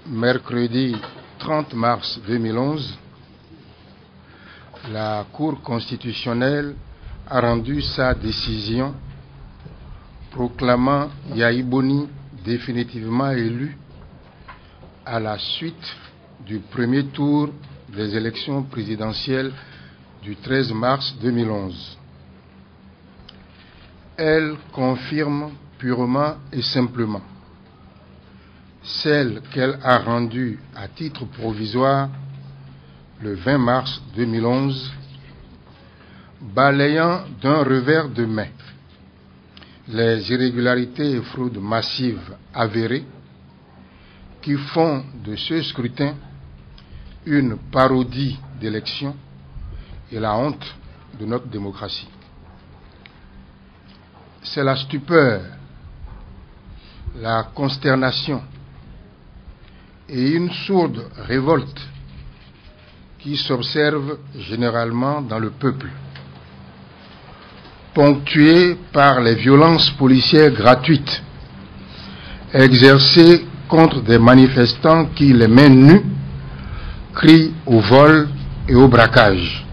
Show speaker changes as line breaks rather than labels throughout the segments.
Mercredi 30 mars 2011, la Cour constitutionnelle a rendu sa décision proclamant Yahi Boni définitivement élu à la suite du premier tour des élections présidentielles du 13 mars 2011. Elle confirme purement et simplement celle qu'elle a rendue à titre provisoire le 20 mars 2011, balayant d'un revers de main les irrégularités et fraudes massives avérées qui font de ce scrutin une parodie d'élection et la honte de notre démocratie. C'est la stupeur, la consternation et une sourde révolte qui s'observe généralement dans le peuple, ponctuée par les violences policières gratuites exercées contre des manifestants qui, les mains nues, crient au vol et au braquage,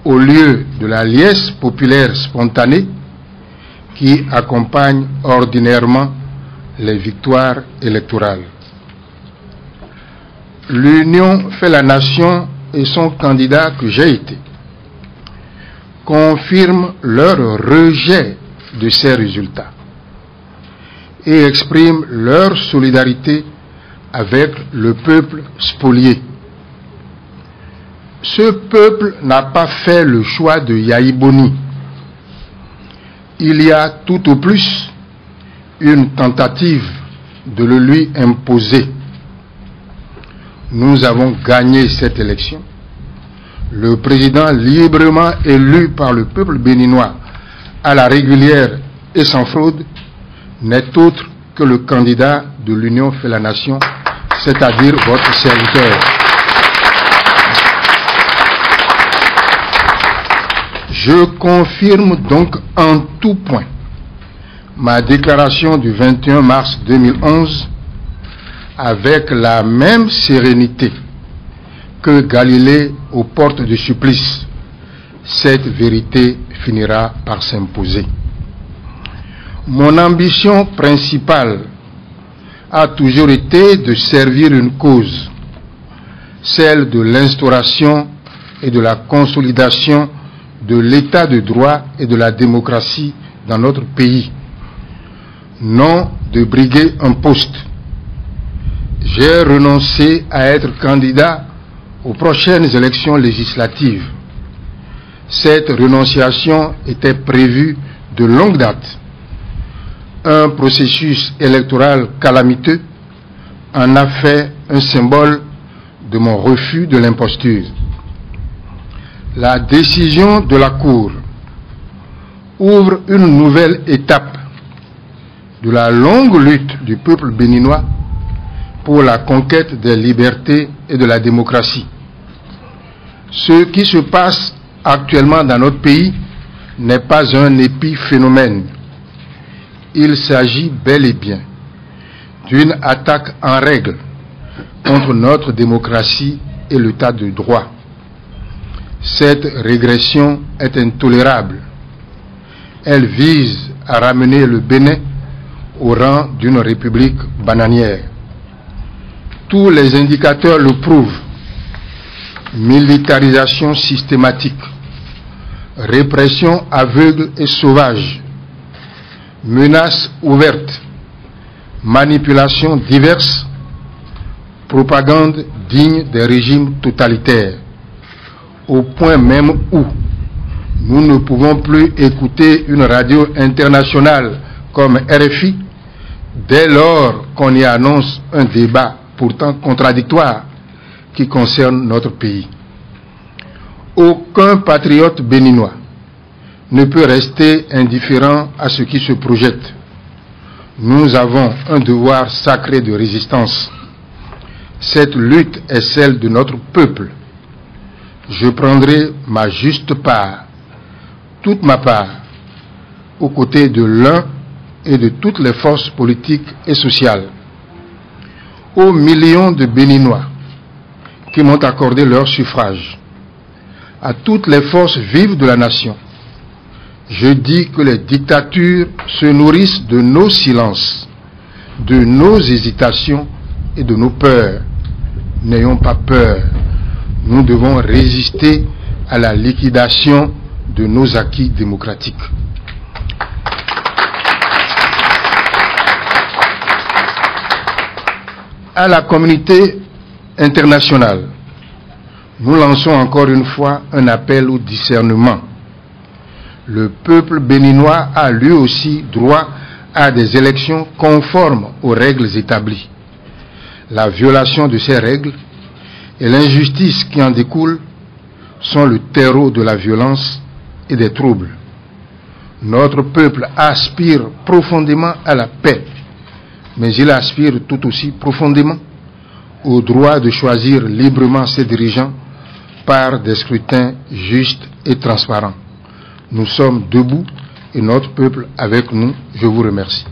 au lieu de la liesse populaire spontanée qui accompagne ordinairement les victoires électorales. L'Union fait la nation et son candidat que j'ai été confirment leur rejet de ces résultats et expriment leur solidarité avec le peuple spolié. Ce peuple n'a pas fait le choix de Yahi Boni. Il y a tout au plus une tentative de le lui imposer. Nous avons gagné cette élection. Le président librement élu par le peuple béninois à la régulière et sans fraude n'est autre que le candidat de l'Union fait la nation, c'est-à-dire votre serviteur. Je confirme donc en tout point ma déclaration du 21 mars 2011 avec la même sérénité que Galilée aux portes du supplice. Cette vérité finira par s'imposer. Mon ambition principale a toujours été de servir une cause, celle de l'instauration et de la consolidation de l'état de droit et de la démocratie dans notre pays, non de briguer un poste. J'ai renoncé à être candidat aux prochaines élections législatives. Cette renonciation était prévue de longue date. Un processus électoral calamiteux en a fait un symbole de mon refus de l'imposture. La décision de la Cour ouvre une nouvelle étape de la longue lutte du peuple béninois pour la conquête des libertés et de la démocratie. Ce qui se passe actuellement dans notre pays n'est pas un épiphénomène. Il s'agit bel et bien d'une attaque en règle contre notre démocratie et l'état de droit. Cette régression est intolérable. Elle vise à ramener le Bénin au rang d'une république bananière. Tous les indicateurs le prouvent. Militarisation systématique, répression aveugle et sauvage, menaces ouvertes, manipulations diverses, propagande digne des régimes totalitaires, au point même où nous ne pouvons plus écouter une radio internationale comme RFI dès lors qu'on y annonce un débat pourtant contradictoire qui concerne notre pays. Aucun patriote béninois ne peut rester indifférent à ce qui se projette. Nous avons un devoir sacré de résistance. Cette lutte est celle de notre peuple. Je prendrai ma juste part, toute ma part, aux côtés de l'un et de toutes les forces politiques et sociales. aux millions de Béninois qui m'ont accordé leur suffrage, à toutes les forces vives de la nation, je dis que les dictatures se nourrissent de nos silences, de nos hésitations et de nos peurs. N'ayons pas peur. Nous devons résister à la liquidation de nos acquis démocratiques. À la communauté internationale, nous lançons encore une fois un appel au discernement. Le peuple béninois a lui aussi droit à des élections conformes aux règles établies. La violation de ces règles et l'injustice qui en découle sont le terreau de la violence et des troubles. Notre peuple aspire profondément à la paix, mais il aspire tout aussi profondément au droit de choisir librement ses dirigeants par des scrutins justes et transparents. Nous sommes debout et notre peuple avec nous. Je vous remercie.